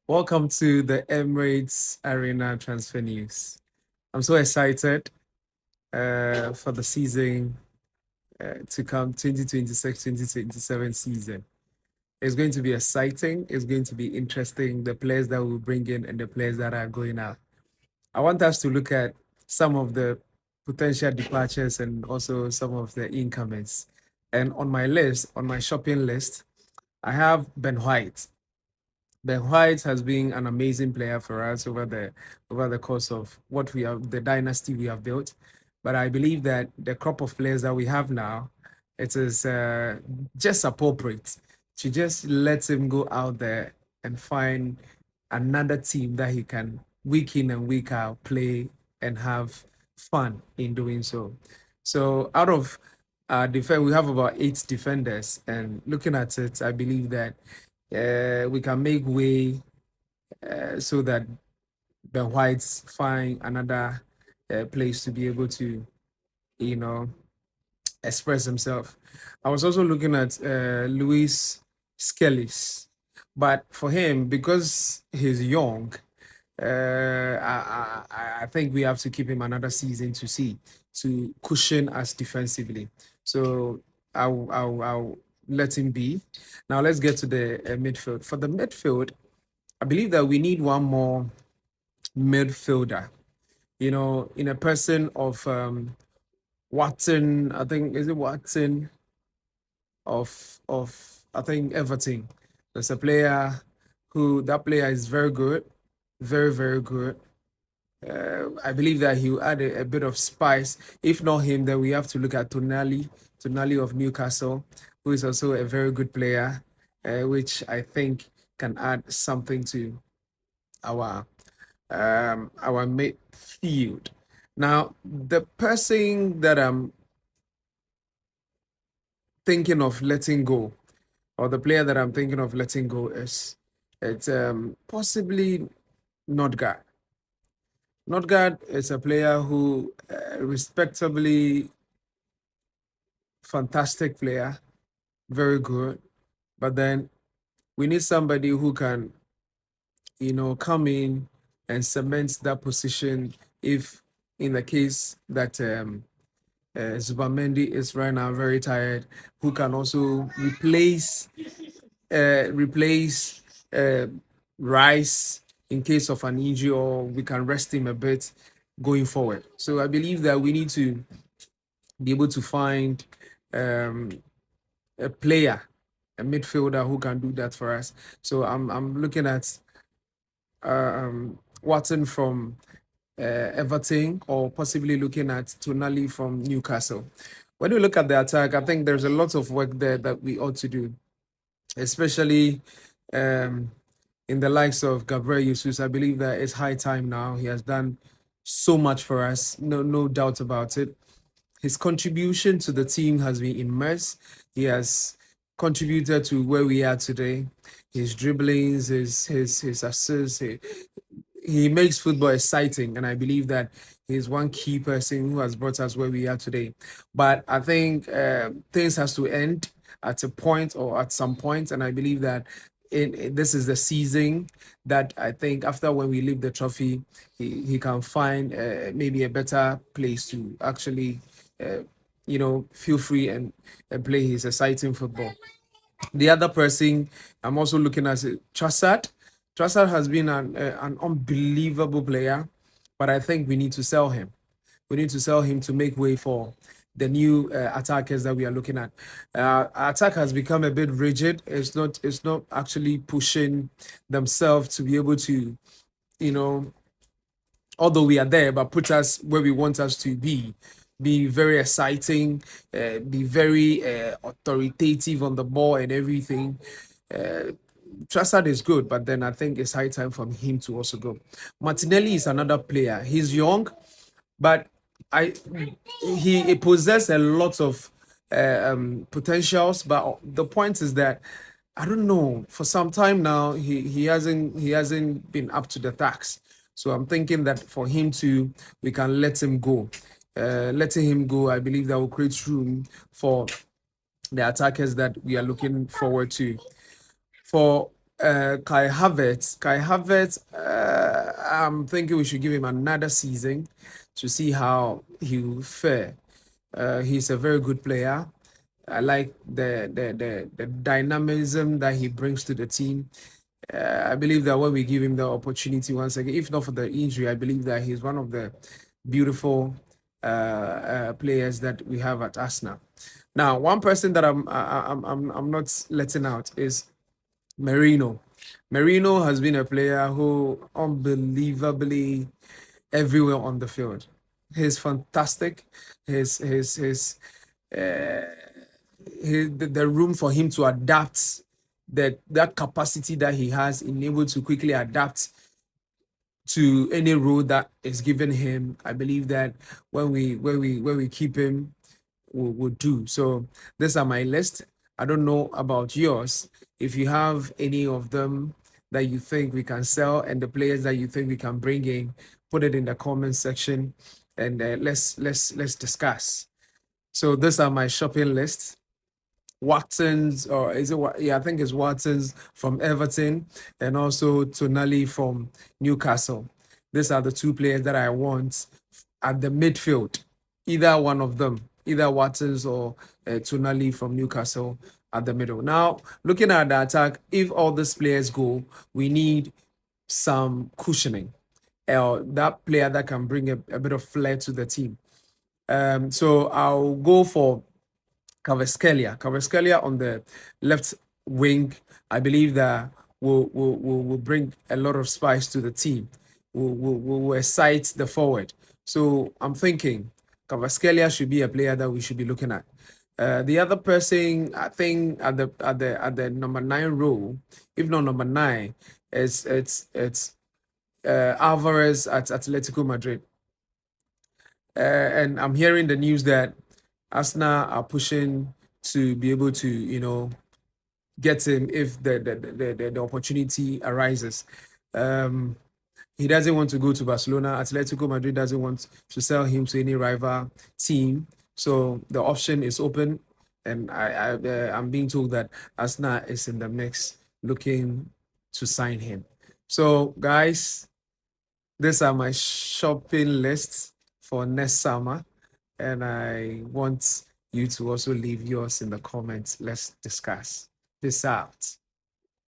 Welcome to the Emirates Arena transfer news. I'm so excited for the season to come 2026-2027 season. It's going to be exciting. It's going to be interesting. The players that we'll bring in and the players that are going out. I want us to look at some of the potential departures and also some of the incomings. And on my list, on my shopping list, I have Ben White. Ben White has been an amazing player for us over the course of what we have, the dynasty we have built. But I believe that the crop of players that we have now, it is just appropriate to just let him go out there and find another team that he can week in and week out play and have fun in doing so. So out of defense, we have about 8 defenders, and looking at it, I believe that we can make way so that the whites find another place to be able to, you know, express himself. I was also looking at Luis Skellis, but for him, because he's young, I think we have to keep him another season to cushion us defensively. So I'll let him be. Now let's get to the midfield. For the midfield, I believe that we need one more midfielder. In a person of Watson. I think is it Watson of I think Everton. There's a player who that player is very good, very good. I believe that he will add a bit of spice. If not him, then we have to look at Tonali of Newcastle, who is also a very good player, which I think can add something to our midfield. Now, the person that I'm thinking of letting go, or the player that I'm thinking of letting go, is it's possibly Nodgaard. Nodgaard is a player who respectably fantastic player, very good, but then we need somebody who can, come in and cement that position if in the case that Zubamendi is right now very tired, who can also replace Rice in case of an injury, or we can rest him a bit going forward. So I believe that we need to be able to find a player, a midfielder who can do that for us. So I'm looking at Watson from Everton, or possibly looking at Tonali from Newcastle. When we look at the attack, I think there's a lot of work there that we ought to do, especially in the likes of Gabriel Jesus. I believe that it's high time now. He has done so much for us, no doubt about it. His contribution to the team has been immense. He has contributed to where we are today. His dribblings, his assists, he makes football exciting, and I believe that he's one key person who has brought us where we are today. But I think things has to end at a point or at some point, and I believe that this is the season that I think after when we leave the trophy, he can find maybe a better place to actually, feel free and play his exciting football. The other person I'm also looking at is Trossard. Trossard has been an unbelievable player, but I think we need to sell him. We need to sell him to make way for the new attackers that we are looking at. Our attack has become a bit rigid. It's not actually pushing themselves to be able to, although we are there, but put us where we want us to be very exciting, be very authoritative on the ball and everything. Trossard is good, but then I think it's high time for him to also go. Martinelli is another player. He's young, but I he possesses a lot of potentials. But the point is that I don't know. For some time now, he hasn't been up to the task. So I'm thinking that for him to, we can let him go. Letting him go, I believe that will create room for the attackers that we are looking forward to. For Kai Havertz. Kai Havertz, I'm thinking we should give him another season to see how he will fare. He's a very good player. I like the dynamism that he brings to the team. I believe that when we give him the opportunity once again, if not for the injury, I believe that he's one of the beautiful players that we have at Arsenal. Now, one person that I'm not letting out is Merino. Merino has been a player who unbelievably everywhere on the field. He's fantastic. Uh, the room for him to adapt, that capacity that he has, in able to quickly adapt to any role that is given him. I believe that when we keep him, we'll do. So these are my list. I don't know about yours. If you have any of them that you think we can sell and the players that you think we can bring in, put it in the comment section, and let's discuss. So these are my shopping list. Watson's, or is it yeah, I think it's Watson's from Everton, and also Tonali from Newcastle. These are the two players that I want at the midfield. Either one of them, either Watson's or Tonali from Newcastle at the middle. Now, looking at the attack, if all these players go, we need some cushioning. That player that can bring a bit of flair to the team. So I'll go for Kvaratskhelia on the left wing. I believe that will bring a lot of spice to the team. Will excite the forward. So I'm thinking Kvaratskhelia should be a player that we should be looking at. The other person, I think, at the number 9 role, if not number 9, it's Alvarez at Atletico Madrid. And I'm hearing the news that Arsenal are pushing to be able to, get him if the opportunity arises. He doesn't want to go to Barcelona. Atletico Madrid doesn't want to sell him to any rival team. So the option is open, and I'm being told that Arsenal is in the mix looking to sign him. So guys, these are my shopping lists for next summer, and I want you to also leave yours in the comments. Let's discuss. Peace out.